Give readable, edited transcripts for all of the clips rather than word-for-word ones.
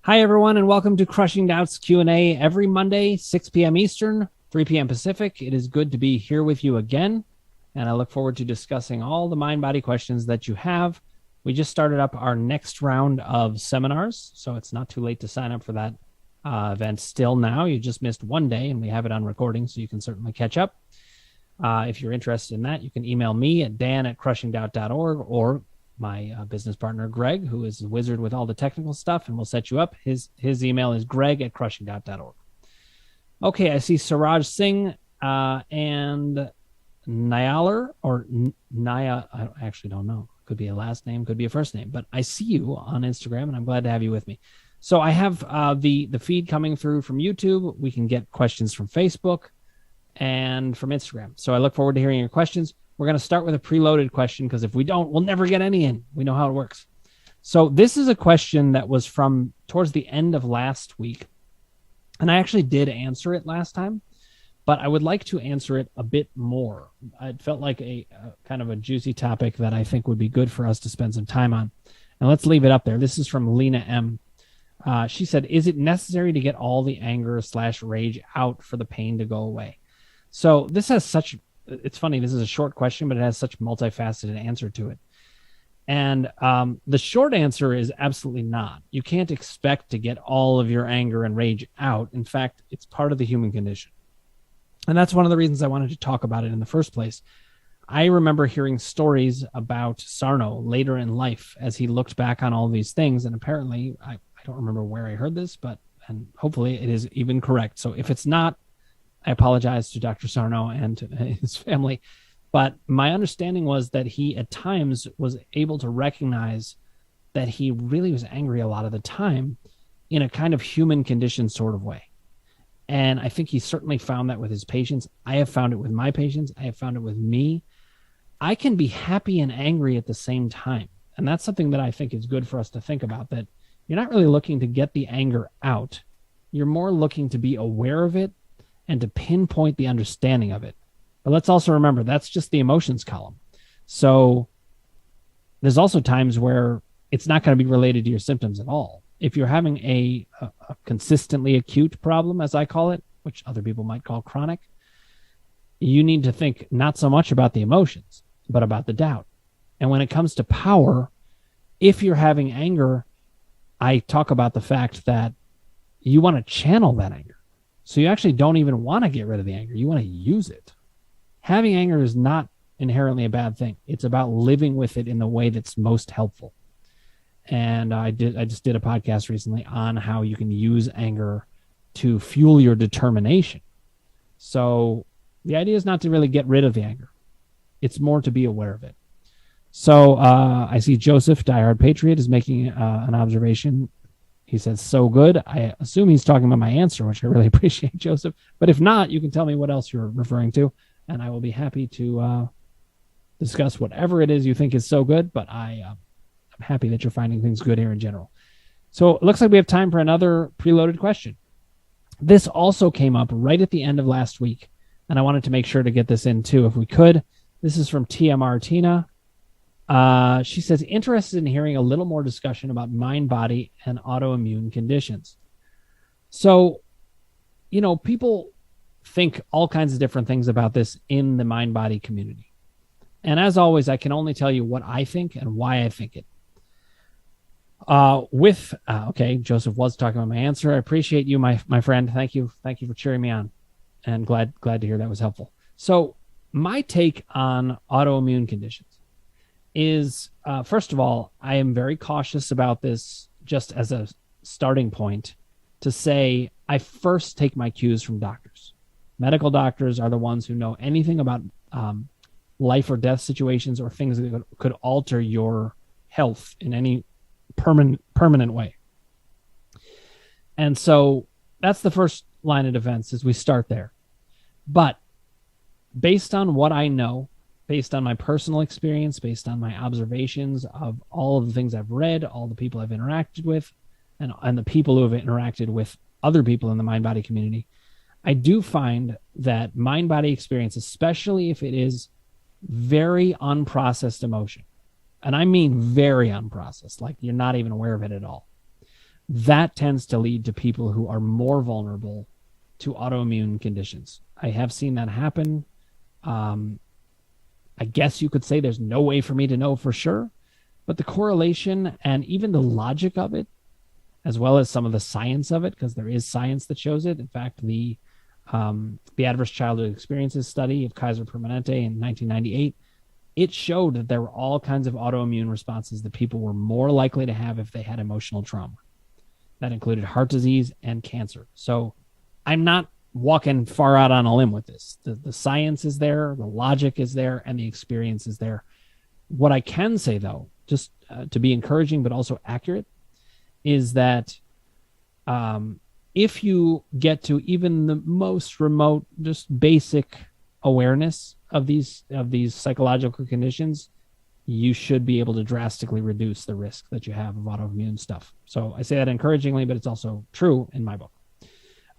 Hi, everyone, and welcome to Crushing Doubts Q&A every Monday, 6 p.m. Eastern, 3 p.m. Pacific. It is good to be here with you again, and I look forward to discussing all the mind-body questions that you have. We just started up our next round of seminars, so it's not too late to sign up for that event still now. You just missed one day, and we have it on recording, so you can certainly catch up. If you're interested in that, you can email me at dan@crushingdoubt.org or my business partner, Greg, who is a wizard with all the technical stuff, and we'll set you up. His email is greg@crushingdoubt.org. Okay, I see Siraj Singh and Nayalar, or Naya, I actually don't know. Could be a last name, could be a first name, but I see you on Instagram, and I'm glad to have you with me. So I have the feed coming through from YouTube. We can get questions from Facebook and from Instagram. So I look forward to hearing your questions. We're going to start with a preloaded question because if we don't, we'll never get any in. We know how it works. So this is a question that was from towards the end of last week. And I actually did answer it last time, but I would like to answer it a bit more. It felt like a kind of a juicy topic that I think would be good for us to spend some time on. And let's leave it up there. This is from Lena M. She said, is it necessary to get all the anger/rage out for the pain to go away? So this has such... It's funny, this is a short question, but it has such multifaceted answer to it. And the short answer is absolutely not. You can't expect to get all of your anger and rage out. In fact, it's part of the human condition. And that's one of the reasons I wanted to talk about it in the first place. I remember hearing stories about Sarno later in life as he looked back on all these things. And apparently, I don't remember where I heard this, and hopefully it is even correct. So if it's not, I apologize to Dr. Sarno and to his family, but my understanding was that he at times was able to recognize that he really was angry a lot of the time in a kind of human condition sort of way. And I think he certainly found that with his patients. I have found it with my patients. I have found it with me. I can be happy and angry at the same time. And that's something that I think is good for us to think about, that you're not really looking to get the anger out. You're more looking to be aware of it and to pinpoint the understanding of it. But let's also remember, that's just the emotions column. So there's also times where it's not going to be related to your symptoms at all. If you're having a consistently acute problem, as I call it, which other people might call chronic, you need to think not so much about the emotions, but about the doubt. And when it comes to power, if you're having anger, I talk about the fact that you want to channel that anger. So you actually don't even want to get rid of the anger. You want to use it. Having anger is not inherently a bad thing. It's about living with it in the way that's most helpful. And I just did a podcast recently on how you can use anger to fuel your determination. So the idea is not to really get rid of the anger. It's more to be aware of it. So I see Joseph, Diehard Patriot, is making an observation. He says, so good. I assume he's talking about my answer, which I really appreciate, Joseph. But if not, you can tell me what else you're referring to, and I will be happy to discuss whatever it is you think is so good. But I'm happy that you're finding things good here in general. So it looks like we have time for another preloaded question. This also came up right at the end of last week, and I wanted to make sure to get this in too if we could. This is from Tia Martina. She says, interested in hearing a little more discussion about mind, body, and autoimmune conditions. So, people think all kinds of different things about this in the mind, body community. And as always, I can only tell you what I think and why I think it. Okay, Joseph was talking about my answer. I appreciate you, my friend. Thank you for cheering me on, and glad to hear that was helpful. So my take on autoimmune conditions is, first of all, I am very cautious about this just as a starting point to say I first take my cues from doctors. Medical doctors are the ones who know anything about life or death situations or things that could alter your health in any permanent way. And so that's the first line of defense, is we start there. But based on what I know, based on my personal experience, based on my observations of all of the things I've read, all the people I've interacted with, and the people who have interacted with other people in the mind-body community, I do find that mind-body experience, especially if it is very unprocessed emotion, and I mean very unprocessed, like you're not even aware of it at all, that tends to lead to people who are more vulnerable to autoimmune conditions. I have seen that happen. I guess you could say there's no way for me to know for sure, but the correlation and even the logic of it, as well as some of the science of it, because there is science that shows it. In fact, the Adverse Childhood Experiences study of Kaiser Permanente in 1998, it showed that there were all kinds of autoimmune responses that people were more likely to have if they had emotional trauma. That included heart disease and cancer. So I'm not walking far out on a limb with this. The science is there, the logic is there, and the experience is there. What I can say, though, just to be encouraging but also accurate, is that if you get to even the most remote, just basic awareness of these psychological conditions, you should be able to drastically reduce the risk that you have of autoimmune stuff. So I say that encouragingly, but it's also true in my book.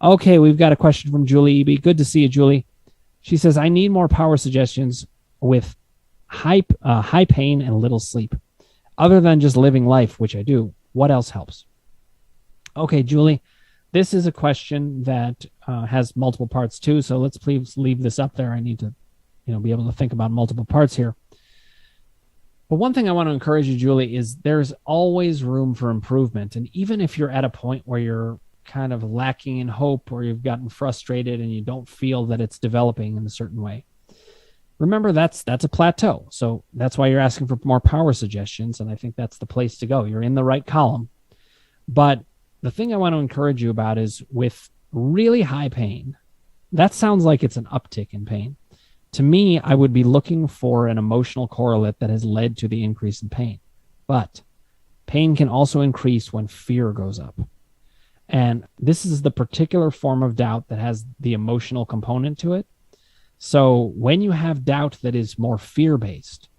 Okay, we've got a question from Julie Eby. Good to see you, Julie. She says, I need more power suggestions with high pain and little sleep. Other than just living life, which I do, what else helps? Okay, Julie, this is a question that has multiple parts too, so let's please leave this up there. I need to be able to think about multiple parts here. But one thing I want to encourage you, Julie, is there's always room for improvement. And even if you're at a point where you're kind of lacking in hope or you've gotten frustrated and you don't feel that it's developing in a certain way, remember that's a plateau. So that's why you're asking for more power suggestions. And I think that's the place to go. You're in the right column. But the thing I want to encourage you about is with really high pain, that sounds like it's an uptick in pain. To me, I would be looking for an emotional correlate that has led to the increase in pain. But pain can also increase when fear goes up. And this is the particular form of doubt that has the emotional component to it. So when you have doubt that is more fear-based,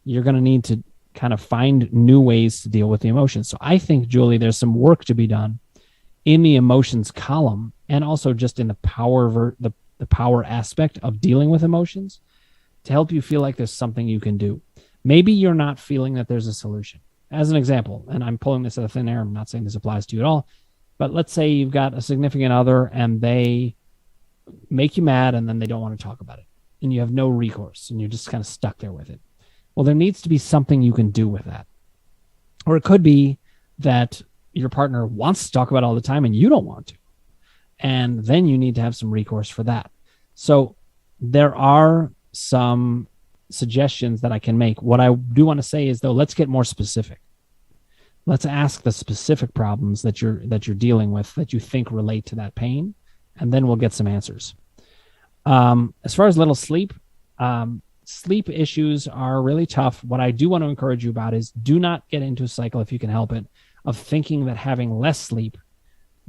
you're going to need to kind of find new ways to deal with the emotions. So I think, Julie, there's some work to be done in the emotions column and also just in the power aspect of dealing with emotions to help you feel like there's something you can do. Maybe you're not feeling that there's a solution. As an example, and I'm pulling this out of thin air, I'm not saying this applies to you at all, but let's say you've got a significant other and they make you mad and then they don't want to talk about it and you have no recourse and you're just kind of stuck there with it. Well, there needs to be something you can do with that. Or it could be that your partner wants to talk about it all the time and you don't want to. And then you need to have some recourse for that. So there are some suggestions that I can make. What I do want to say is, though, let's get more specific. Let's ask the specific problems that you're dealing with that you think relate to that pain, and then we'll get some answers. As far as little sleep, sleep issues are really tough. What I do want to encourage you about is do not get into a cycle, if you can help it, of thinking that having less sleep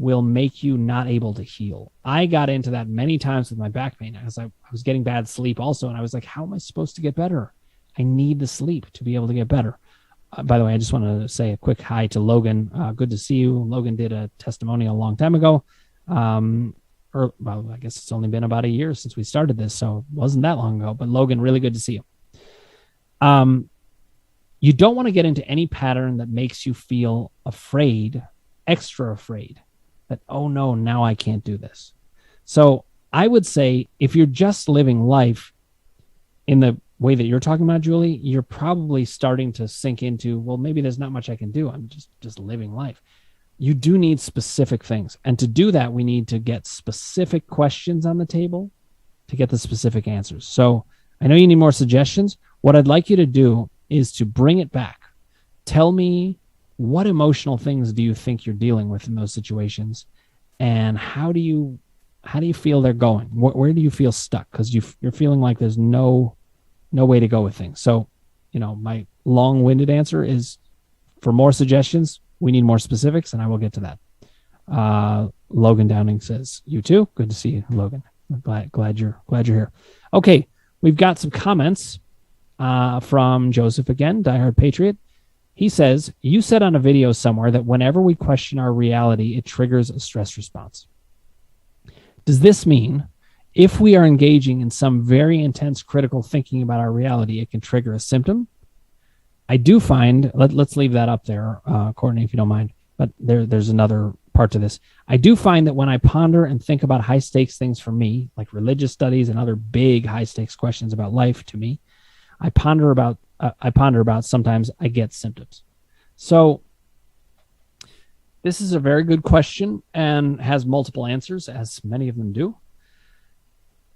will make you not able to heal. I got into that many times with my back pain because I was getting bad sleep also. And I was like, how am I supposed to get better? I need the sleep to be able to get better. By the way, I just want to say a quick hi to Logan. Good to see you. Logan did a testimonial a long time ago. Well, I guess it's only been about a year since we started this, so it wasn't that long ago. But Logan, really good to see you. You don't want to get into any pattern that makes you feel afraid, extra afraid. That, oh no, now I can't do this. So I would say if you're just living life in the way that you're talking about, Julie, you're probably starting to sink into, well, maybe there's not much I can do. I'm just living life. You do need specific things. And to do that, we need to get specific questions on the table to get the specific answers. So I know you need more suggestions. What I'd like you to do is to bring it back. Tell me, what emotional things do you think you're dealing with in those situations? And how do you feel they're going? Where do you feel stuck? Because you're feeling like there's no way to go with things. So, my long-winded answer is for more suggestions, we need more specifics, and I will get to that. Logan Downing says, you too? Good to see you, Logan. I'm glad you're here. Okay, we've got some comments from Joseph again, diehard patriot. He says, you said on a video somewhere that whenever we question our reality, it triggers a stress response. Does this mean if we are engaging in some very intense critical thinking about our reality, it can trigger a symptom? I do find, let's leave that up there, Courtney, if you don't mind. But there's another part to this. I do find that when I ponder and think about high stakes things for me, like religious studies and other big high stakes questions about life to me, I ponder about sometimes I get symptoms. So this is a very good question and has multiple answers, as many of them do.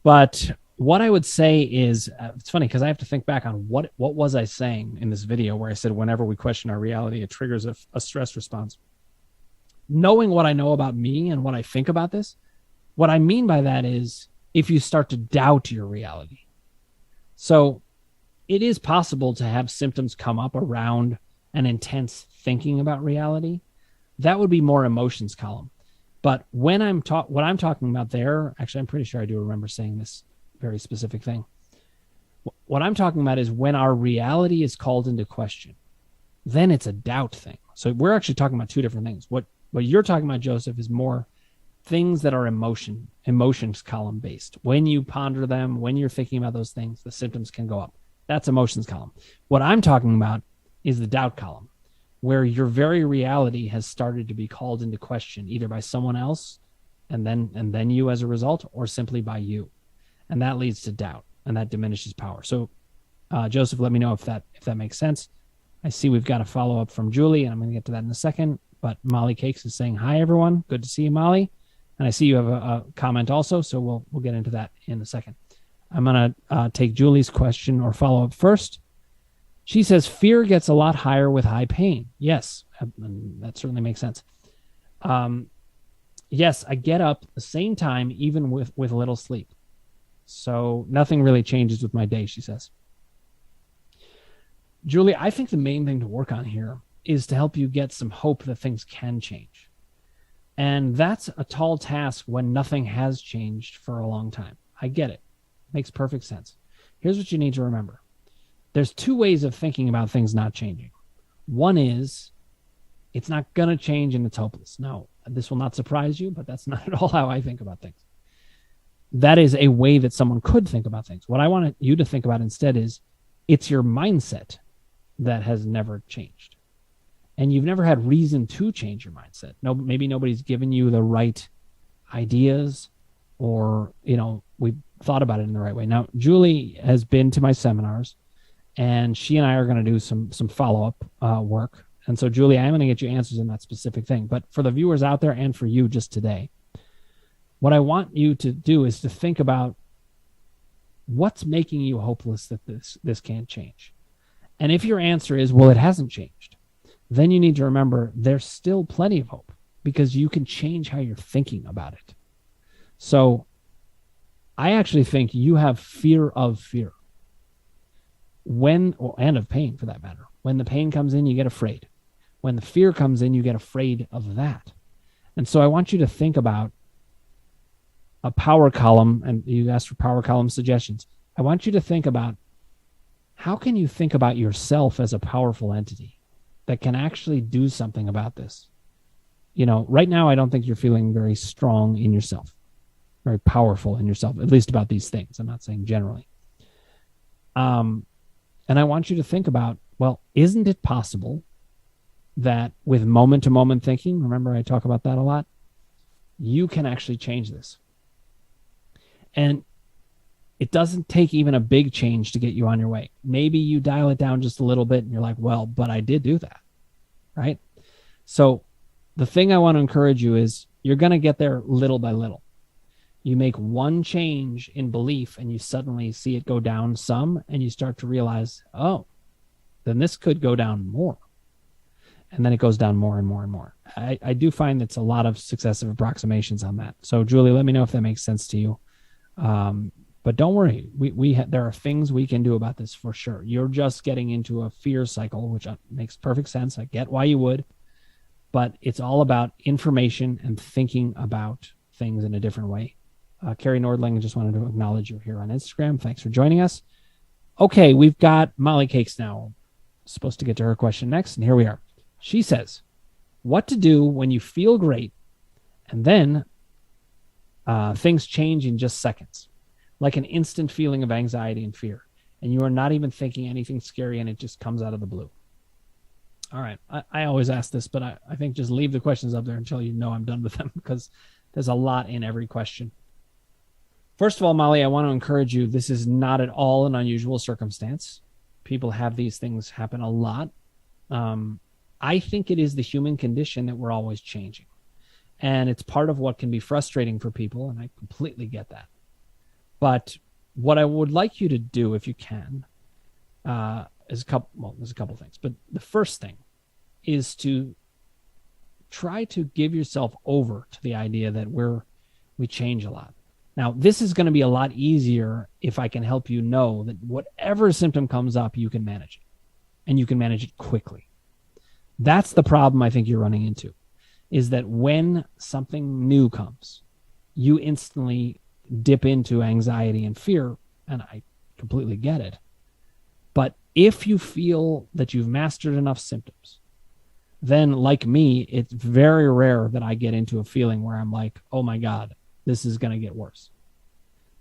But what I would say is, it's funny because I have to think back on what was I saying in this video where I said whenever we question our reality, it triggers a stress response. Knowing what I know about me and what I think about this, what I mean by that is if you start to doubt your reality. So it is possible to have symptoms come up around an intense thinking about reality. That would be more emotions column. But when what I'm talking about there, actually, I'm pretty sure I do remember saying this very specific thing. What I'm talking about is when our reality is called into question, then it's a doubt thing. So we're actually talking about two different things. What you're talking about, Joseph, is more things that are emotions column based. When you ponder them, when you're thinking about those things, the symptoms can go up. That's emotions column. What I'm talking about is the doubt column, where your very reality has started to be called into question, either by someone else and then you as a result, or simply by you. And that leads to doubt, and that diminishes power. So, Joseph, let me know if that makes sense. I see we've got a follow-up from Julie, and I'm going to get to that in a second. But Molly Cakes is saying, hi, everyone. Good to see you, Molly. And I see you have a comment also, so we'll get into that in a second. I'm going to take Julie's question or follow-up first. She says, fear gets a lot higher with high pain. Yes, that certainly makes sense. Yes, I get up the same time, even with little sleep. So nothing really changes with my day, she says. Julie, I think the main thing to work on here is to help you get some hope that things can change. And that's a tall task when nothing has changed for a long time. I get it. Makes perfect sense. Here's what you need to remember. There's two ways of thinking about things not changing. One is it's not going to change and it's hopeless. No, this will not surprise you, but that's not at all how I think about things. That is a way that someone could think about things. What I want you to think about instead is it's your mindset that has never changed. And you've never had reason to change your mindset. No, maybe nobody's given you the right ideas, or, we thought about it in the right way. Now, Julie has been to my seminars, and she and I are going to do some follow-up work. And so, Julie, I'm going to get you answers in that specific thing. But for the viewers out there and for you just today, what I want you to do is to think about what's making you hopeless that this can't change. And if your answer is, well, it hasn't changed, then you need to remember there's still plenty of hope because you can change how you're thinking about it. So I actually think you have fear of fear. And of pain for that matter. When the pain comes in, you get afraid. When the fear comes in, you get afraid of that. And so I want you to think about a power column, and you asked for power column suggestions. I want you to think about how can you think about yourself as a powerful entity that can actually do something about this? Right now, I don't think you're feeling very strong in yourself, very powerful in yourself, at least about these things. I'm not saying generally. And I want you to think about, well, isn't it possible that with moment-to-moment thinking, remember I talk about that a lot, you can actually change this? And it doesn't take even a big change to get you on your way. Maybe you dial it down just a little bit and you're like, well, but I did do that, right? So the thing I want to encourage you is you're going to get there little by little. You make one change in belief and you suddenly see it go down some, and you start to realize, oh, then this could go down more. And then it goes down more and more and more. I do find it's a lot of successive approximations on that. So Julie, let me know if that makes sense to you. But don't worry, there are things we can do about this for sure. You're just getting into a fear cycle, which makes perfect sense. I get why you would, but it's all about information and thinking about things in a different way. Carrie Nordling, just wanted to acknowledge you're here on Instagram. Thanks for joining us. Okay, we've got Molly Cakes now. Supposed to get to her question next, and here we are. She says, what to do when you feel great and then things change in just seconds, like an instant feeling of anxiety and fear, and you are not even thinking anything scary and it just comes out of the blue. All right. I always ask this, but I think just leave the questions up there until you know I'm done with them, because there's a lot in every question. First of all, Molly, I want to encourage you. This is not at all an unusual circumstance. People have these things happen a lot. I think it is the human condition that we're always changing. And it's part of what can be frustrating for people, and I completely get that. But what I would like you to do, if you can, is there's a couple things. But the first thing is to try to give yourself over to the idea that we change a lot. Now, this is going to be a lot easier if I can help you know that whatever symptom comes up, you can manage it, and you can manage it quickly. That's the problem I think you're running into, is that when something new comes, you instantly dip into anxiety and fear, and I completely get it. But if you feel that you've mastered enough symptoms, then like me, it's very rare that I get into a feeling where I'm like, oh my God, this is going to get worse.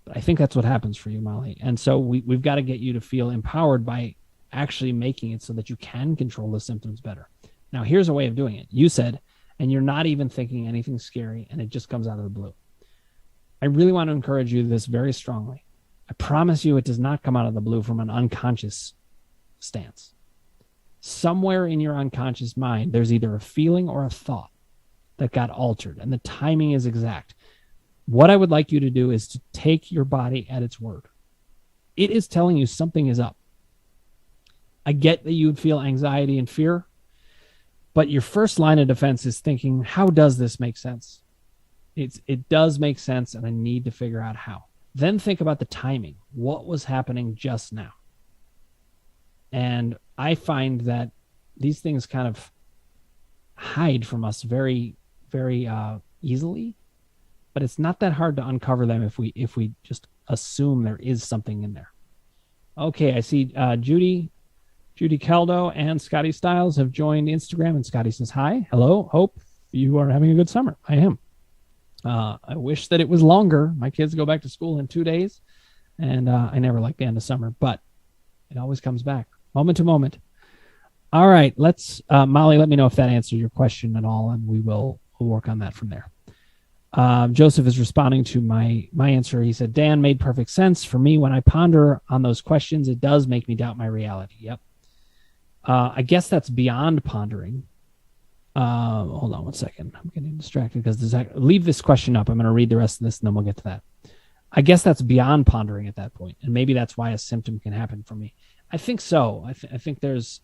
But I think that's what happens for you, Molly. And so we've got to get you to feel empowered by actually making it so that you can control the symptoms better. Now, here's a way of doing it. You said, and you're not even thinking anything scary, and it just comes out of the blue. I really want to encourage you this very strongly. I promise you it does not come out of the blue from an unconscious stance. Somewhere in your unconscious mind, there's either a feeling or a thought that got altered, and the timing is exact. What I would like you to do is to take your body at its word. It is telling you something is up. I get that you would feel anxiety and fear, but your first line of defense is thinking, how does this make sense? It does make sense, and I need to figure out how. Then think about the timing. What was happening just now? And I find that these things kind of hide from us very, very easily, but it's not that hard to uncover them if we just assume there is something in there. Okay, I see Judy Caldo and Scotty Styles have joined Instagram, and Scotty says, hi, hello, hope you are having a good summer. I am. I wish that it was longer. My kids go back to school in 2 days, and I never like the end of summer, but it always comes back, moment to moment. All right, let's, Molly, let me know if that answered your question at all, and we'll work on that from there. Joseph is responding to my answer. He said, Dan, made perfect sense. For me, when I ponder on those questions, it does make me doubt my reality. Yep. I guess that's beyond pondering. Hold on one second. I'm getting distracted because leave this question up. I'm going to read the rest of this and then we'll get to that. I guess that's beyond pondering at that point. And maybe that's why a symptom can happen for me. I think so. I think there is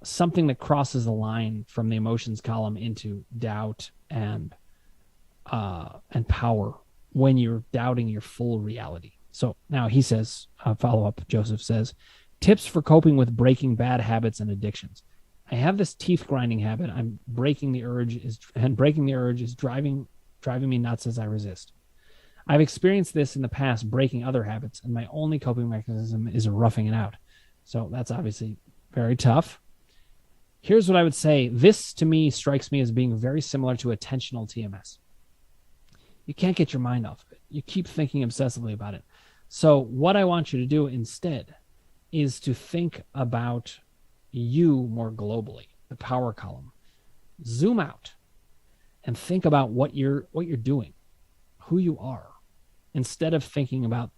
something that crosses the line from the emotions column into doubt and power when you're doubting your full reality. So now he says, follow up, Joseph says, tips for coping with breaking bad habits and addictions. I have this teeth grinding habit. Breaking the urge is driving me nuts as I resist. I've experienced this in the past, breaking other habits, and my only coping mechanism is roughing it out. So that's obviously very tough. Here's what I would say. This, to me, strikes me as being very similar to attentional TMS. You can't get your mind off of it. You keep thinking obsessively about it. So what I want you to do instead is to think about you more globally, the power column. Zoom out and think about what you're doing, who you are, instead of thinking about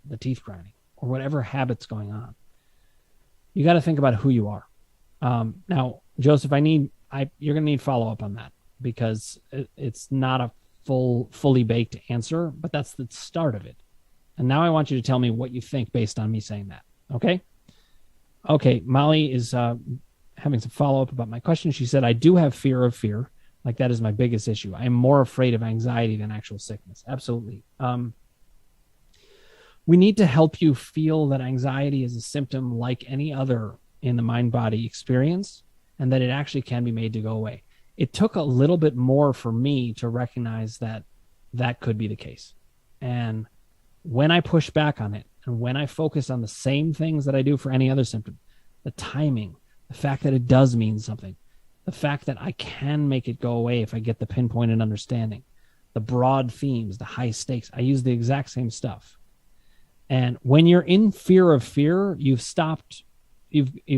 the teeth grinding or whatever habit's going on. You got to think about who you are. Now, Joseph, you're going to need follow-up on that because it's not a fully baked answer, but that's the start of it. And now I want you to tell me what you think based on me saying that. Okay? Okay, Molly is having some follow-up about my question. She said, I do have fear of fear. Like, that is my biggest issue. I am more afraid of anxiety than actual sickness. Absolutely. We need to help you feel that anxiety is a symptom like any other in the mind-body experience, and that it actually can be made to go away. It took a little bit more for me to recognize that that could be the case. And when I push back on it, and when I focus on the same things that I do for any other symptom, the timing, the fact that it does mean something, the fact that I can make it go away if I get the pinpointed understanding, the broad themes, the high stakes, I use the exact same stuff. And when you're in fear of fear, you've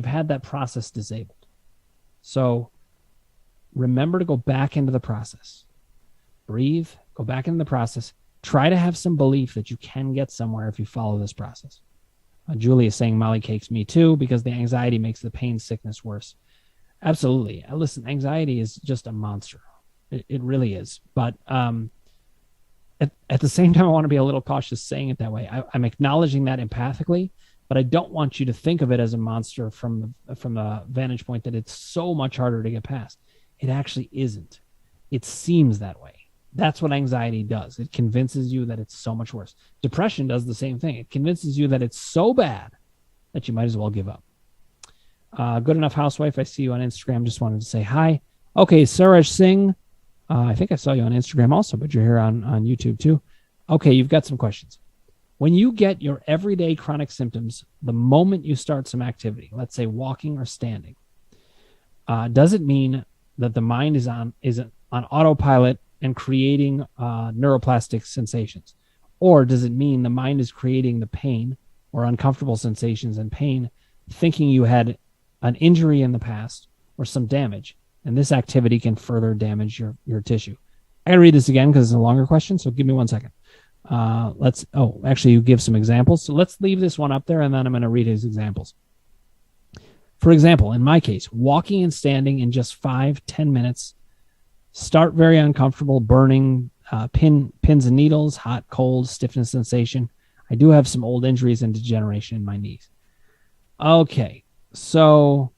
had that process disabled. So remember to go back into the process. Breathe, go back into the process. Try to have some belief that you can get somewhere if you follow this process. Julie is saying Molly cakes, me too, because the anxiety makes the pain sickness worse. Absolutely. Listen, anxiety is just a monster. It really is. But at the same time, I want to be a little cautious saying it that way. I'm acknowledging that empathically, but I don't want you to think of it as a monster from the vantage point that it's so much harder to get past. It actually isn't. It seems that way. That's what anxiety does. It convinces you that it's so much worse. Depression does the same thing. It convinces you that it's so bad that you might as well give up. Good Enough Housewife, I see you on Instagram. Just wanted to say hi. Okay, Suraj Singh. I think I saw you on Instagram also, but you're here on YouTube too. Okay, you've got some questions. When you get your everyday chronic symptoms, the moment you start some activity, let's say walking or standing, does it mean that the mind is on autopilot and creating neuroplastic sensations? Or does it mean the mind is creating the pain or uncomfortable sensations and pain, thinking you had an injury in the past or some damage, and this activity can further damage your tissue? I gotta read this again because it's a longer question, so give me 1 second. Actually you give some examples. So let's leave this one up there and then I'm going to read his examples. For example, in my case, walking and standing in just 5-10 minutes, start very uncomfortable, burning, pins and needles, hot, cold, stiffness sensation. I do have some old injuries and degeneration in my knees. Okay, so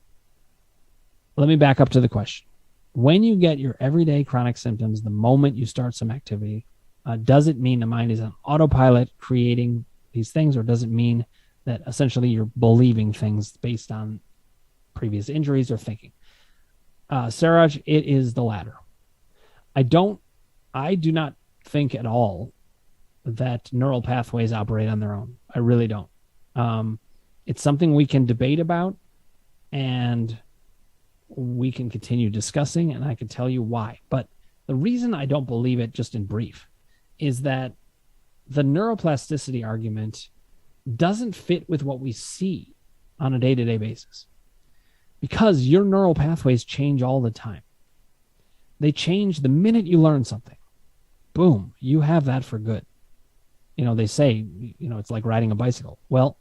let me back up to the question. When you get your everyday chronic symptoms, the moment you start some activity, does it mean the mind is on autopilot creating these things, or does it mean that essentially you're believing things based on previous injuries or thinking? Saraj, it is the latter. I do not think at all that neural pathways operate on their own. I really don't. It's something we can debate about, and we can continue discussing, and I can tell you why. But the reason I don't believe it, just in brief, is that the neuroplasticity argument doesn't fit with what we see on a day-to-day basis, because your neural pathways change all the time. They change the minute you learn something. Boom, you have that for good. They say, it's like riding a bicycle. Well,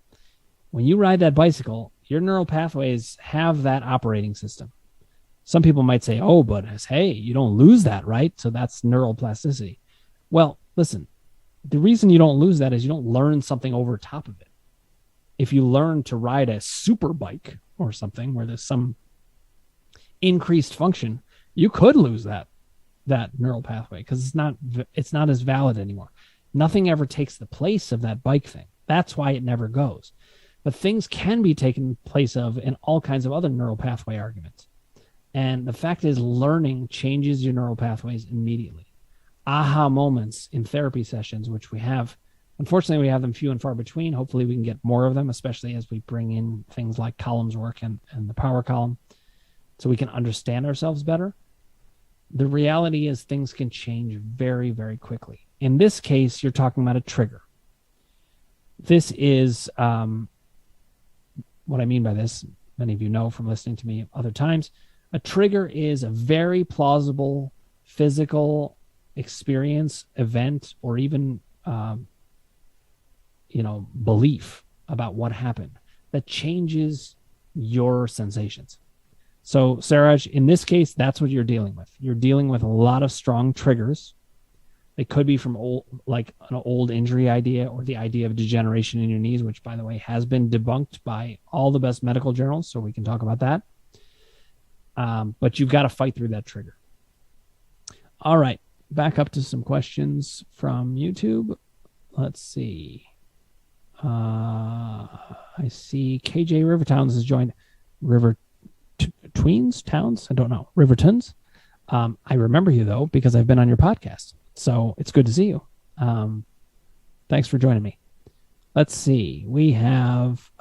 when you ride that bicycle, your neural pathways have that operating system. Some people might say, oh, but hey, you don't lose that, right? So that's neuroplasticity. Well, listen, the reason you don't lose that is you don't learn something over top of it. If you learn to ride a super bike or something where there's some increased function, you could lose that neural pathway because it's not as valid anymore. Nothing ever takes the place of that bike thing. That's why it never goes. But things can be taken place of in all kinds of other neural pathway arguments. And the fact is, learning changes your neural pathways immediately. Aha moments in therapy sessions, which we have. Unfortunately, we have them few and far between. Hopefully we can get more of them, especially as we bring in things like columns work and the power column, so we can understand ourselves better. The reality is things can change very, very quickly. In this case, you're talking about a trigger. This is what I mean by this. Many of you know from listening to me other times. A trigger is a very plausible physical experience, event, or even belief about what happened that changes your sensations. So, Saraj, in this case, that's what you're dealing with. You're dealing with a lot of strong triggers. They could be from an old injury idea, or the idea of degeneration in your knees, which, by the way, has been debunked by all the best medical journals, so we can talk about that. But you've got to fight through that trigger. All right, back up to some questions from YouTube. Let's see. I see KJ Rivertowns has joined. Towns? I don't know. Rivertons. I remember you, though, because I've been on your podcast. So it's good to see you. Thanks for joining me. Let's see. We have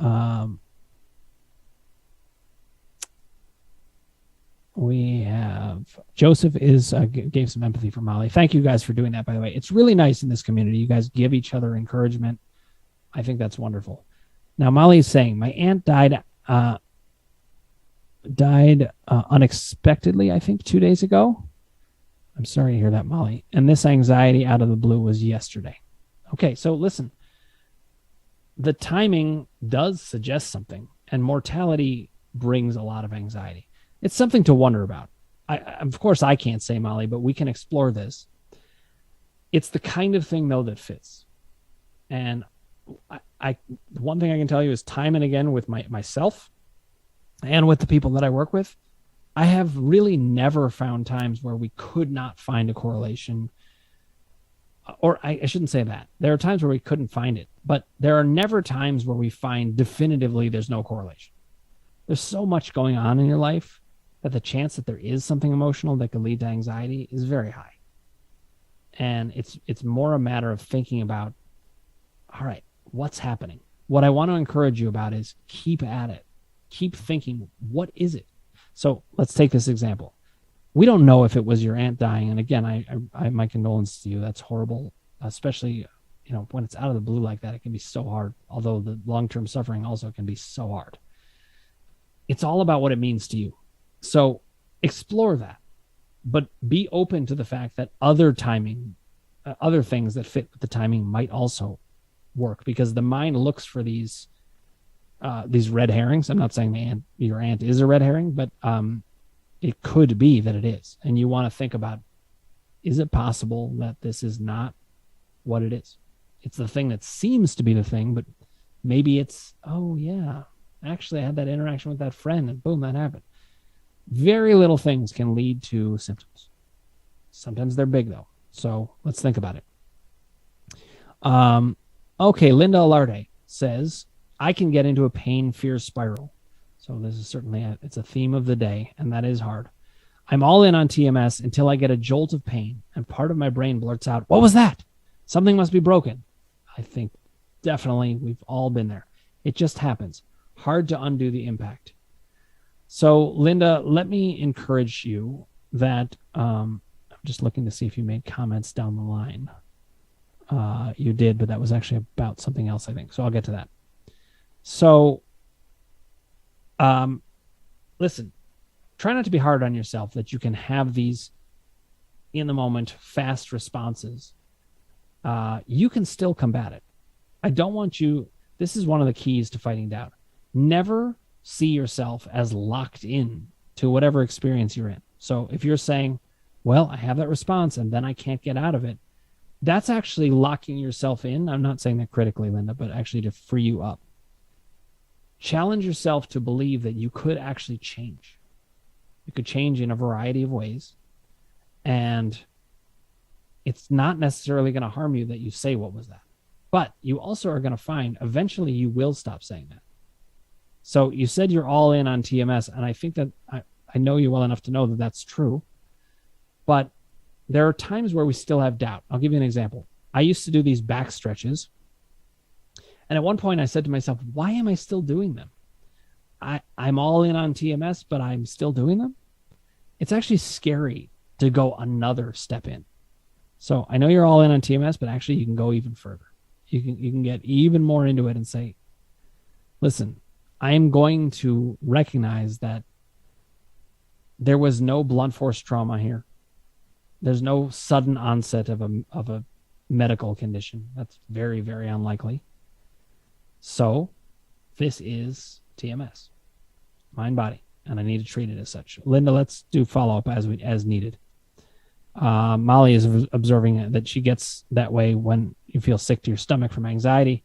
Joseph gave some empathy for Molly. Thank you guys for doing that, by the way. It's really nice in this community. You guys give each other encouragement. I think that's wonderful. Now, Molly is saying, my aunt died unexpectedly, I think 2 days ago. I'm sorry to hear that, Molly. And this anxiety out of the blue was yesterday. Okay, so listen, the timing does suggest something, and mortality brings a lot of anxiety. It's something to wonder about. Of course, I can't say, Molly, but we can explore this. It's the kind of thing, though, that fits. And one thing I can tell you is time and again with myself and with the people that I work with, I have really never found times where we could not find a correlation. Or I shouldn't say that. There are times where we couldn't find it, but there are never times where we find definitively there's no correlation. There's so much going on in your life that the chance that there is something emotional that could lead to anxiety is very high. And it's more a matter of thinking about, all right, what's happening? What I want to encourage you about is keep at it. Keep thinking, what is it? So let's take this example. We don't know if it was your aunt dying. And again, I my condolences to you. That's horrible, especially, when it's out of the blue like that, it can be so hard. Although the long-term suffering also can be so hard. It's all about what it means to you. So explore that, but be open to the fact that other things that fit with the timing might also work, because the mind looks for these red herrings. I'm not saying your aunt is a red herring, but it could be that it is. And you want to think about, is it possible that this is not what it is? It's the thing that seems to be the thing, but maybe it's, oh yeah, actually I had that interaction with that friend and boom, that happened. Very little things can lead to symptoms. Sometimes they're big though. So let's think about it. Okay, Linda Alarde says, I can get into a pain fear spiral. So this is certainly it's a theme of the day, and that is hard. I'm all in on TMS until I get a jolt of pain, and part of my brain blurts out, what was that? Something must be broken. I think definitely we've all been there. It just happens. Hard to undo the impact. So, Linda, let me encourage you that I'm just looking to see if you made comments down the line. You did, but that was actually about something else, I think. So I'll get to that. So, listen, try not to be hard on yourself that you can have these in the moment fast responses. You can still combat it. I don't want you, this is one of the keys to fighting doubt. Never see yourself as locked in to whatever experience you're in. So if you're saying, well, I have that response and then I can't get out of it, that's actually locking yourself in. I'm not saying that critically, Linda, but actually to free you up. Challenge yourself to believe that you could actually change. You could change in a variety of ways. And it's not necessarily going to harm you that you say, what was that? But you also are going to find eventually you will stop saying that. So you said you're all in on TMS, and I think that I know you well enough to know that that's true. But there are times where we still have doubt. I'll give you an example. I used to do these back stretches. And at one point I said to myself, why am I still doing them? I'm all in on TMS, but I'm still doing them. It's actually scary to go another step in. So I know you're all in on TMS, but actually you can go even further. You can get even more into it and say, listen, I'm going to recognize that there was no blunt force trauma here. There's no sudden onset of a medical condition. That's very, very unlikely. So this is TMS, mind body, and I need to treat it as such. Linda, let's do follow-up as needed. Molly is observing that she gets that way when you feel sick to your stomach from anxiety.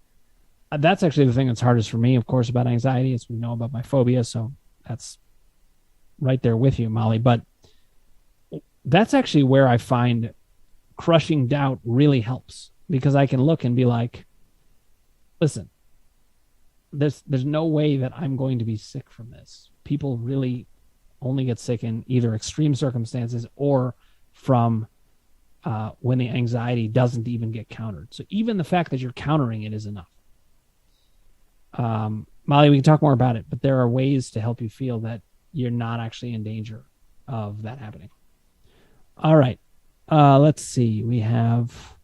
That's actually the thing that's hardest for me, of course, about anxiety, as we know about my phobia. So that's right there with you, Molly. But that's actually where I find crushing doubt really helps, because I can look and be like, listen, there's no way that I'm going to be sick from this. People really only get sick in either extreme circumstances or from when the anxiety doesn't even get countered. So even the fact that you're countering it is enough. Molly, we can talk more about it, but there are ways to help you feel that you're not actually in danger of that happening. All right. Let's see. We have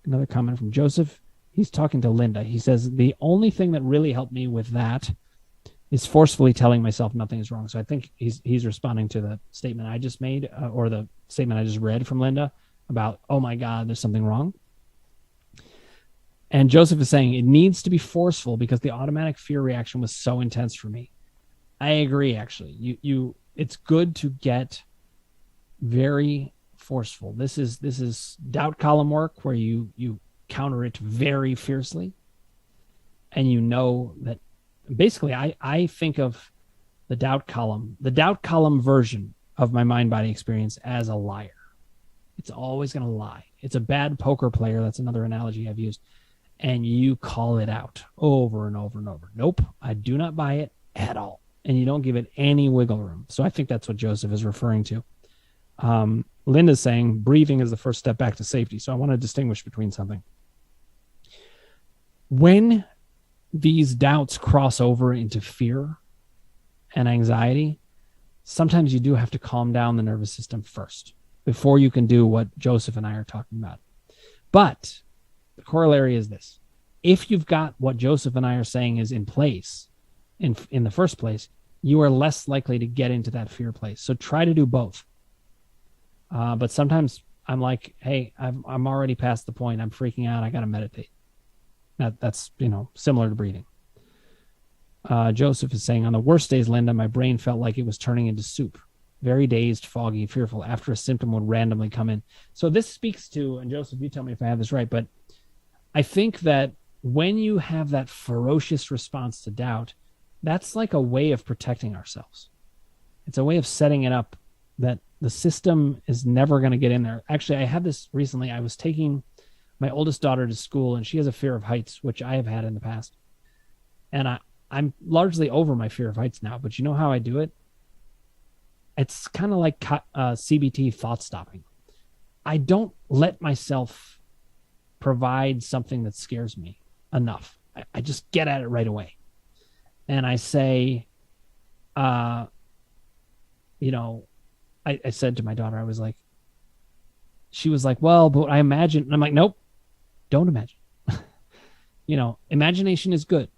another comment from Joseph. he's talking to Linda. He says, the only thing that really helped me with that is forcefully telling myself nothing is wrong. So I think he's responding to the statement I just made, or the statement I just read from Linda about, oh my God, there's something wrong. And Joseph is saying it needs to be forceful because the automatic fear reaction was so intense for me. I agree, actually. It's good to get very forceful. This is doubt column work where you counter it very fiercely. And you know that basically I think of the doubt column version of my mind-body experience as a liar. It's always going to lie. It's a bad poker player. That's another analogy I've used. And you call it out over and over and over. Nope, I do not buy it at all. And you don't give it any wiggle room. So I think that's what Joseph is referring to. Linda's saying breathing is the first step back to safety. So I want to distinguish between something. When these doubts cross over into fear and anxiety, sometimes you do have to calm down the nervous system first before you can do what Joseph and I are talking about. But the corollary is this. If you've got what Joseph and I are saying is in place, in the first place, you are less likely to get into that fear place. So try to do both. But sometimes I'm like, hey, I'm already past the point. I'm freaking out. I got to meditate. That's similar to breathing. Joseph is saying, on the worst days, Linda, my brain felt like it was turning into soup. Very dazed, foggy, fearful after a symptom would randomly come in. So this speaks to, and Joseph, you tell me if I have this right, but I think that when you have that ferocious response to doubt, that's like a way of protecting ourselves. It's a way of setting it up that the system is never going to get in there. Actually, I had this recently. I was taking my oldest daughter to school, and she has a fear of heights, which I have had in the past. And I'm largely over my fear of heights now, but you know how I do it? It's kind of like CBT, thought stopping. I don't let myself provide something that scares me enough. I just get at it right away. And I say, I said to my daughter, she was like, well, but I imagine. And I'm like, nope, don't imagine. Imagination is good,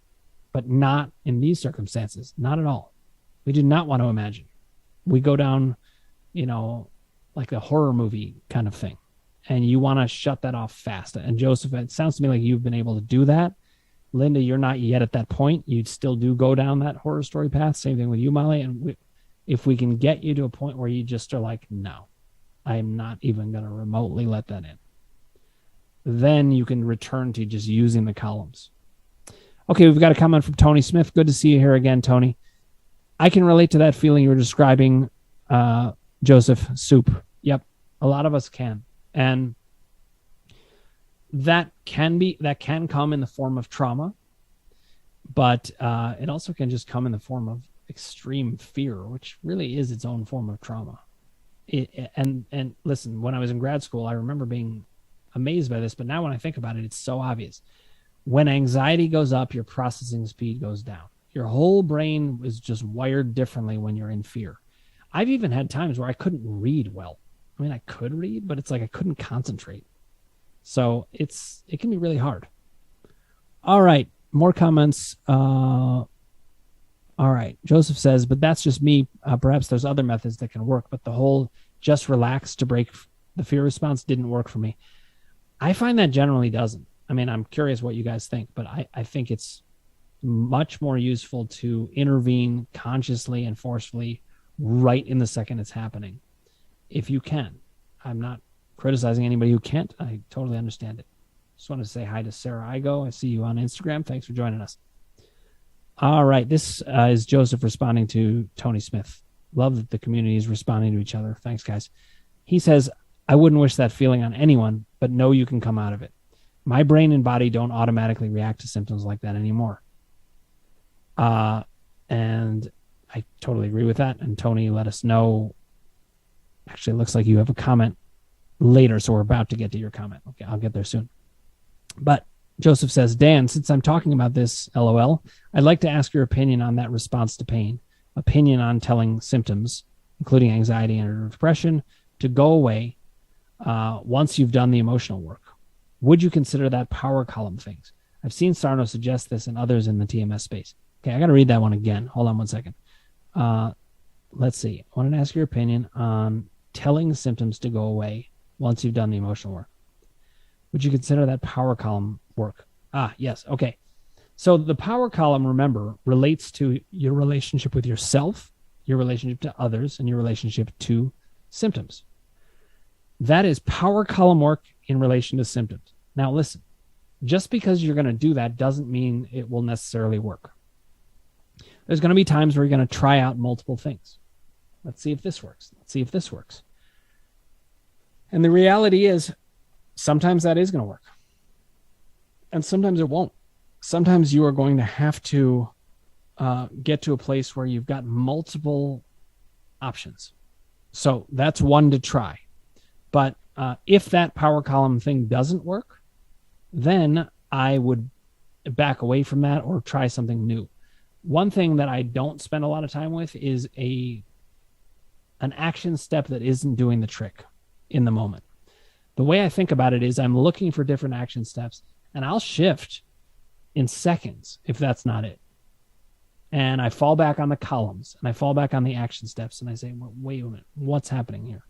but not in these circumstances. Not at all. We do not want to imagine. We go down, like a horror movie kind of thing. And you want to shut that off fast. And Joseph, it sounds to me like you've been able to do that. Linda, you're not yet at that point. You still do go down that horror story path. Same thing with you, Molly. And if we can get you to a point where you just are like, no, I'm not even going to remotely let that in, then you can return to just using the columns. Okay, we've got a comment from Tony Smith. Good to see you here again, Tony. I can relate to that feeling you were describing, Joseph. Soup. Yep, a lot of us can. And that can come in the form of trauma, but it also can just come in the form of extreme fear, which really is its own form of trauma. And listen, when I was in grad school, I remember being amazed by this, but now when I think about it, it's so obvious. When anxiety goes up, your processing speed goes down. Your whole brain is just wired differently when you're in fear. I've even had times where I couldn't read well. I mean, I could read, but it's like I couldn't concentrate. So it can be really hard. All right, more comments. All right, Joseph says, but that's just me. Perhaps there's other methods that can work, but the whole just relax to break the fear response didn't work for me. I find that generally doesn't. I mean, I'm curious what you guys think, but I think it's much more useful to intervene consciously and forcefully right in the second it's happening, if you can. I'm not criticizing anybody who can't. I totally understand it. Just want to say hi to Sarah Igo. I see you on Instagram. Thanks for joining us. All right. This is Joseph responding to Tony Smith. Love that the community is responding to each other. Thanks, guys. He says, I wouldn't wish that feeling on anyone, but know you can come out of it. My brain and body don't automatically react to symptoms like that anymore. And I totally agree with that. And Tony, let us know. Actually, it looks like you have a comment later, so we're about to get to your comment. Okay, I'll get there soon. But Joseph says, Dan, since I'm talking about this, LOL, I'd like to ask your opinion on that response to pain, opinion on telling symptoms, including anxiety and depression, to go away once you've done the emotional work. Would you consider that power column things? I've seen Sarno suggest this and others in the TMS space. Okay, I got to read that one again. Hold on one second. Let's see. I wanted to ask your opinion on telling symptoms to go away once you've done the emotional work. Would you consider that power column work? Yes. Okay. So the power column, remember, relates to your relationship with yourself, your relationship to others, and your relationship to symptoms. That is power column work in relation to symptoms. Now, listen, just because you're going to do that doesn't mean it will necessarily work. There's going to be times where you're going to try out multiple things. Let's see if this works. Let's see if this works. And the reality is, sometimes that is going to work. And sometimes it won't. Sometimes you are going to have to get to a place where you've got multiple options. So that's one to try. But if that power column thing doesn't work, then I would back away from that or try something new. One thing that I don't spend a lot of time with is an action step that isn't doing the trick in the moment. The way I think about it is I'm looking for different action steps, and I'll shift in seconds if that's not it. And I fall back on the columns, and I fall back on the action steps, and I say, well, wait a minute, what's happening here?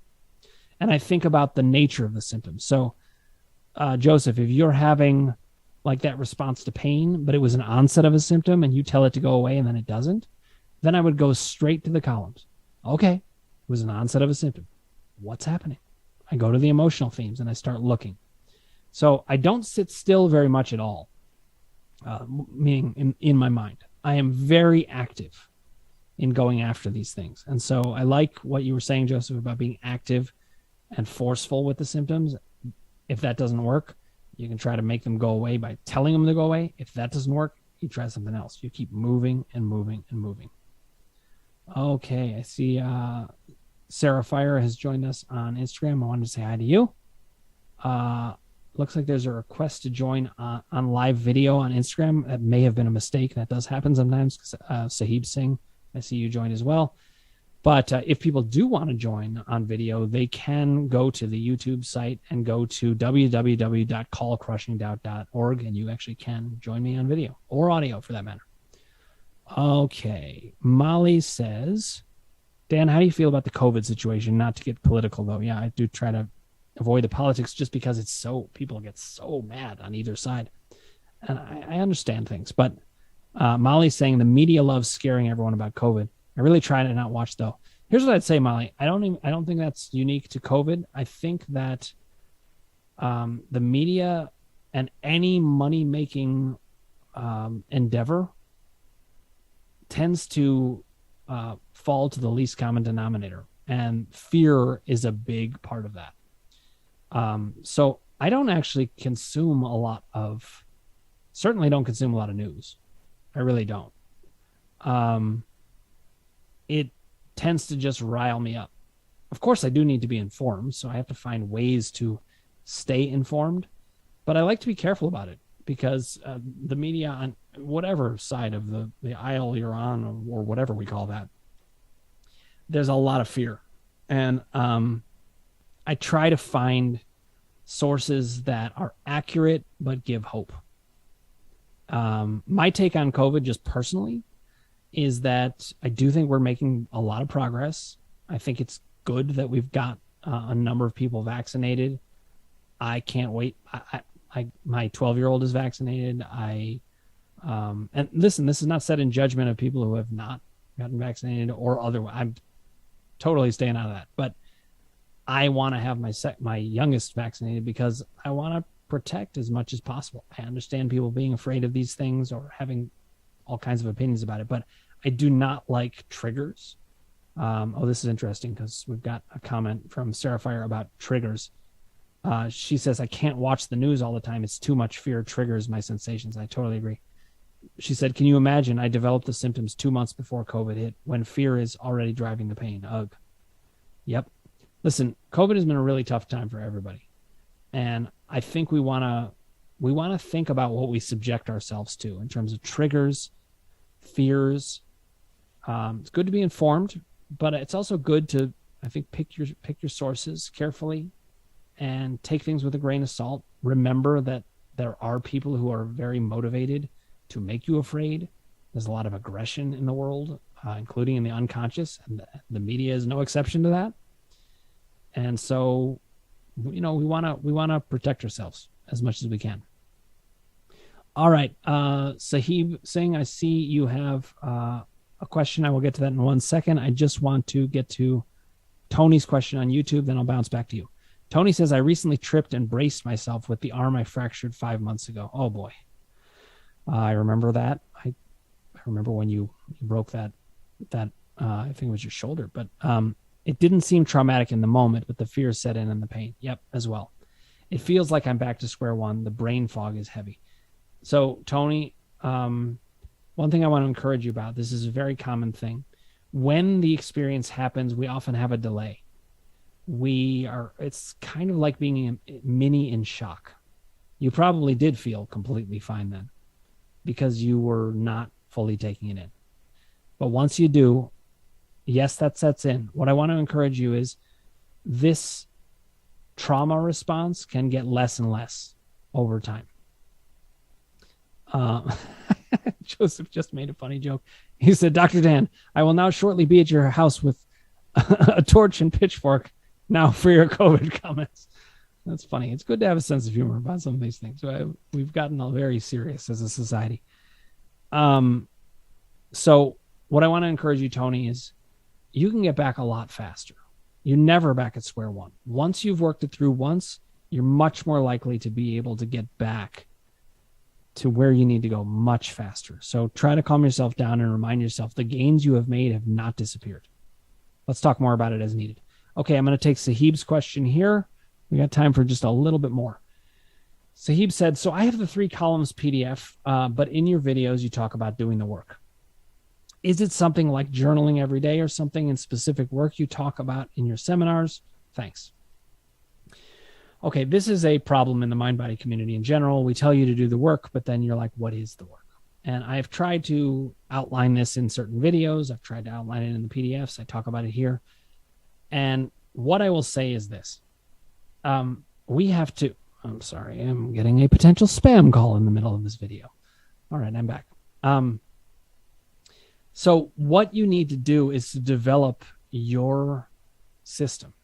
And I think about the nature of the symptoms. So, Joseph, if you're having like that response to pain, but it was an onset of a symptom and you tell it to go away and then it doesn't, then I would go straight to the columns. Okay, it was an onset of a symptom. What's happening? I go to the emotional themes and I start looking. So I don't sit still very much at all, meaning in my mind. I am very active in going after these things. And so I like what you were saying, Joseph, about being active and forceful with the symptoms. If that doesn't work, you can try to make them go away by telling them to go away. If that doesn't work, you try something else. You keep moving and moving and moving. Okay, I see Sarah Fire has joined us on Instagram. I wanted to say hi to you. Looks like there's a request to join on live video on Instagram. That may have been a mistake. That does happen sometimes. Sahib Singh, I see you joined as well. But if people do want to join on video, they can go to the YouTube site and go to www.callcrushingdoubt.org, and you actually can join me on video or audio for that matter. Okay. Molly says, Dan, how do you feel about the COVID situation? Not to get political, though. Yeah, I do try to avoid the politics just because it's people get so mad on either side. And I understand things. But Molly's saying the media loves scaring everyone about COVID. I really try to not watch, though. Here's what I'd say, Molly. I don't think that's unique to COVID. I think that the media and any money-making endeavor tends to fall to the least common denominator, and fear is a big part of that. So I don't actually consume certainly don't consume a lot of news. I really don't. It tends to just rile me up. Of course, I do need to be informed, so I have to find ways to stay informed, but I like to be careful about it because the media on whatever side of the aisle you're on or whatever we call that, there's a lot of fear. And I try to find sources that are accurate but give hope. My take on COVID just personally is that I do think we're making a lot of progress. I think it's good that we've got a number of people vaccinated. I can't wait. My 12-year-old is vaccinated. And listen, this is not said in judgment of people who have not gotten vaccinated or otherwise. I'm totally staying out of that. But I want to have my youngest vaccinated because I want to protect as much as possible. I understand people being afraid of these things or having all kinds of opinions about it, but I do not like triggers. This is interesting because we've got a comment from Sarah Fire about triggers. She says, I can't watch the news all the time. It's too much fear triggers my sensations. I totally agree. She said, can you imagine? I developed the symptoms 2 months before COVID hit when fear is already driving the pain. Ugh. Yep. Listen, COVID has been a really tough time for everybody. And I think we want to think about what we subject ourselves to in terms of triggers, fears. It's good to be informed, but it's also good to, I think, pick your sources carefully and take things with a grain of salt remember that there are people who are very motivated to make you afraid. There's a lot of aggression in the world, including in the unconscious, and the media is no exception to that. And so, we want to protect ourselves as much as we can. All right, Sahib Singh, I see you have a question. I will get to that in 1 second. I just want to get to Tony's question on YouTube, then I'll bounce back to you. Tony says, I recently tripped and braced myself with the arm I fractured 5 months ago. Oh boy. I remember that. I remember when you broke that I think it was your shoulder, but it didn't seem traumatic in the moment, but the fear set in and the pain. Yep, as well. It feels like I'm back to square one. The brain fog is heavy. So Tony, one thing I want to encourage you about, this is a very common thing. When the experience happens, we often have a delay. It's kind of like being mini in shock. You probably did feel completely fine then because you were not fully taking it in. But once you do, yes, that sets in. What I want to encourage you is this trauma response can get less and less over time. Joseph just made a funny joke. He said, Dr. Dan, I will now shortly be at your house with a torch and pitchfork now for your COVID comments. That's funny. It's good to have a sense of humor about some of these things. We've gotten all very serious as a society. So what I want to encourage you, Tony, is you can get back a lot faster. You're never back at square one. Once you've worked it through once, you're much more likely to be able to get back to where you need to go much faster. So try to calm yourself down and remind yourself the gains you have made have not disappeared. Let's talk more about it as needed. Okay, I'm going to take Sahib's question here. We got time for just a little bit more. Sahib said, so I have the 3 columns PDF, but in your videos, you talk about doing the work. Is it something like journaling every day or something in specific work you talk about in your seminars? Thanks. Okay, this is a problem in the mind-body community in general. We tell you to do the work, but then you're like, what is the work? And I've tried to outline this in certain videos. I've tried to outline it in the PDFs. I talk about it here. And what I will say is this. We have to, I'm sorry, I'm getting a potential spam call in the middle of this video. All right, I'm back. So what you need to do is to develop your system.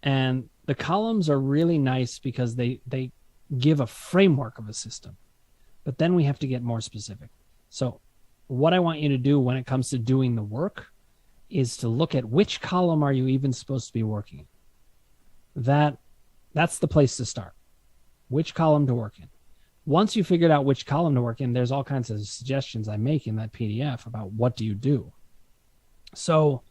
And the columns are really nice because they give a framework of a system. But then we have to get more specific. So what I want you to do when it comes to doing the work is to look at which column are you even supposed to be working in. That's the place to start. Which column to work in. Once you figured out which column to work in, there's all kinds of suggestions I make in that PDF about what do you do. So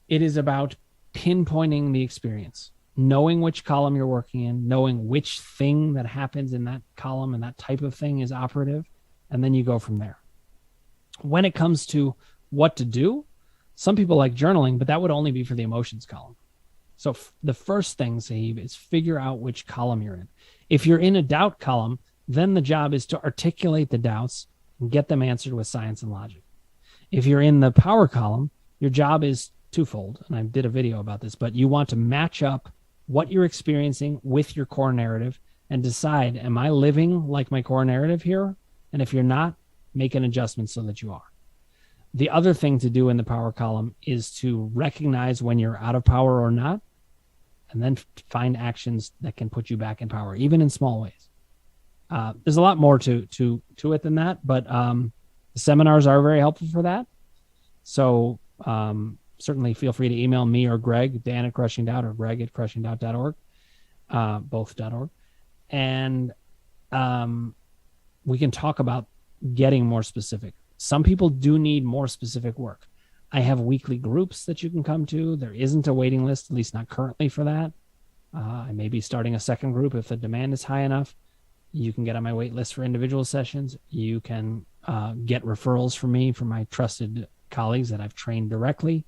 it is about pinpointing the experience, knowing which column you're working in, knowing which thing that happens in that column and that type of thing is operative, and then you go from there. When it comes to what to do, some people like journaling, but that would only be for the emotions column. So the first thing, Sahib, is figure out which column you're in. If you're in a doubt column, then the job is to articulate the doubts and get them answered with science and logic. If you're in the power column, your job is twofold, and I did a video about this, but you want to match up what you're experiencing with your core narrative and decide, am I living like my core narrative here? And if you're not, make an adjustment so that you are. The other thing to do in the power column is to recognize when you're out of power or not, and then find actions that can put you back in power, even in small ways. There's a lot more to it than that, but the seminars are very helpful for that. So certainly feel free to email me or Greg, Dan at Crushing Doubt or Greg at crushingdoubt.org, both.org. And we can talk about getting more specific. Some people do need more specific work. I have weekly groups that you can come to. There isn't a waiting list, at least not currently for that. I may be starting a second group if the demand is high enough. You can get on my wait list for individual sessions. You can get referrals from me from my trusted colleagues that I've trained directly.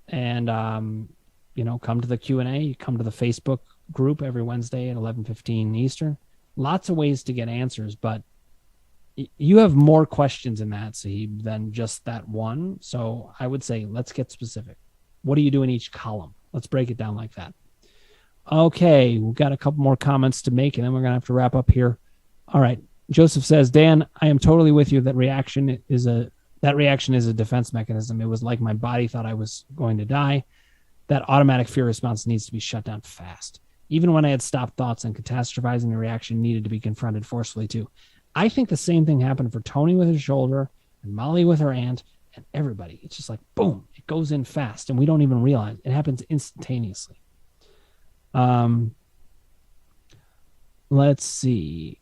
And, come to the Q&A, come to the Facebook group every Wednesday at 11:15 Eastern. Lots of ways to get answers, but you have more questions in that, Sahib, than just that one. So I would say, let's get specific. What do you do in each column? Let's break it down like that. Okay, we've got a couple more comments to make, and then we're going to have to wrap up here. All right. Joseph says, Dan, I am totally with you. That reaction is a defense mechanism. It was like my body thought I was going to die. That automatic fear response needs to be shut down fast. Even when I had stopped thoughts and catastrophizing, the reaction needed to be confronted forcefully too. I think the same thing happened for Tony with his shoulder and Molly with her aunt and everybody. It's just like, boom, it goes in fast and we don't even realize it happens instantaneously. Let's see.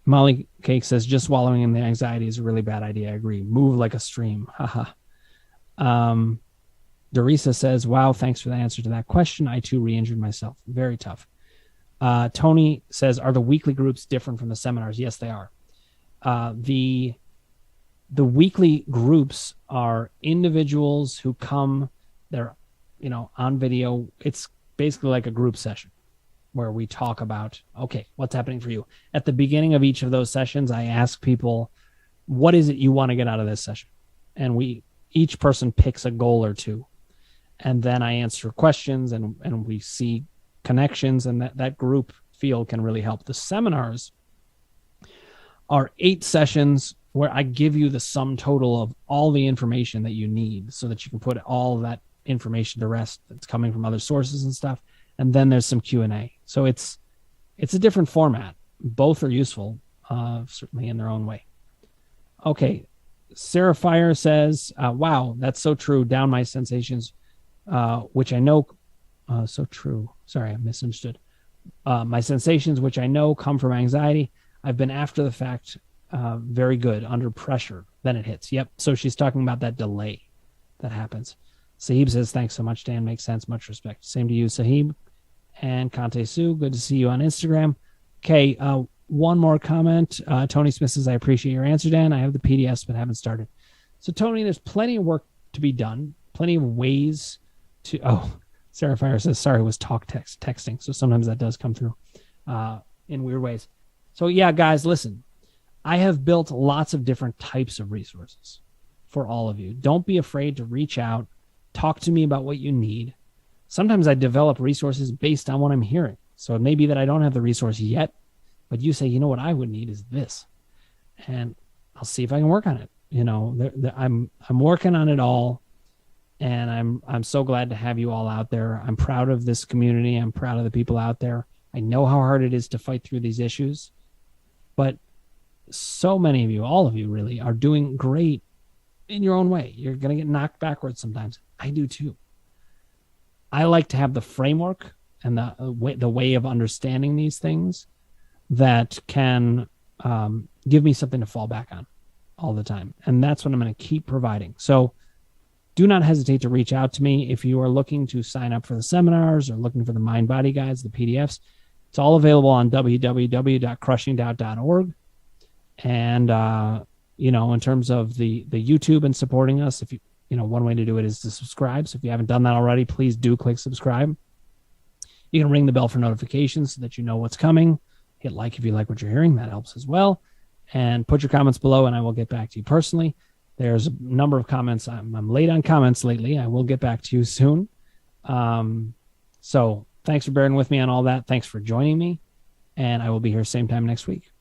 Molly Cake says, just swallowing in the anxiety is a really bad idea. I agree. Move like a stream. Haha. Dorisa says, wow, thanks for the answer to that question. I too re-injured myself. Very tough. Tony says, are the weekly groups different from the seminars? Yes, they are. The weekly groups are individuals who come, they're, on video. It's basically like a group session where we talk about, okay, what's happening for you? At the beginning of each of those sessions, I ask people, what is it you want to get out of this session? And each person picks a goal or two. And then I answer questions and we see connections, and that group feel can really help. The seminars are 8 sessions where I give you the sum total of all the information that you need so that you can put all that information to rest that's coming from other sources and stuff. And then there's some Q&A. So it's a different format. Both are useful, certainly in their own way. Okay. Sarah Fire says, wow, that's so true. Down my sensations, which I know, so true. Sorry, I misunderstood. My sensations, which I know come from anxiety. I've been after the fact, very good under pressure. Then it hits. Yep. So she's talking about that delay that happens. Sahib says, thanks so much, Dan. Makes sense. Much respect. Same to you, Sahib. And Kante Sue, good to see you on Instagram. Okay, one more comment. Tony Smith says, I appreciate your answer, Dan. I have the PDFs, but haven't started. So, Tony, there's plenty of work to be done, plenty of ways to... Oh, Sarah Fire says, sorry, it was texting. So sometimes that does come through in weird ways. So, yeah, guys, listen. I have built lots of different types of resources for all of you. Don't be afraid to reach out. Talk to me about what you need. Sometimes I develop resources based on what I'm hearing. So it may be that I don't have the resource yet, but you say, what I would need is this. And I'll see if I can work on it. I'm working on it all. And I'm so glad to have you all out there. I'm proud of this community. I'm proud of the people out there. I know how hard it is to fight through these issues, but so many of you, all of you really, are doing great in your own way. You're going to get knocked backwards sometimes. I do too. I like to have the framework and the way of understanding these things that can give me something to fall back on all the time. And that's what I'm going to keep providing. So do not hesitate to reach out to me if you are looking to sign up for the seminars or looking for the mind body guides, the PDFs. It's all available on www.crushingdoubt.org. And, in terms of the YouTube and supporting us, if you one way to do it is to subscribe. So if you haven't done that already, please do click subscribe. You can ring the bell for notifications so that you know what's coming. Hit like if you like what you're hearing. That helps as well. And put your comments below and I will get back to you personally. There's a number of comments. I'm late on comments lately. I will get back to you soon. So thanks for bearing with me on all that. Thanks for joining me. And I will be here same time next week.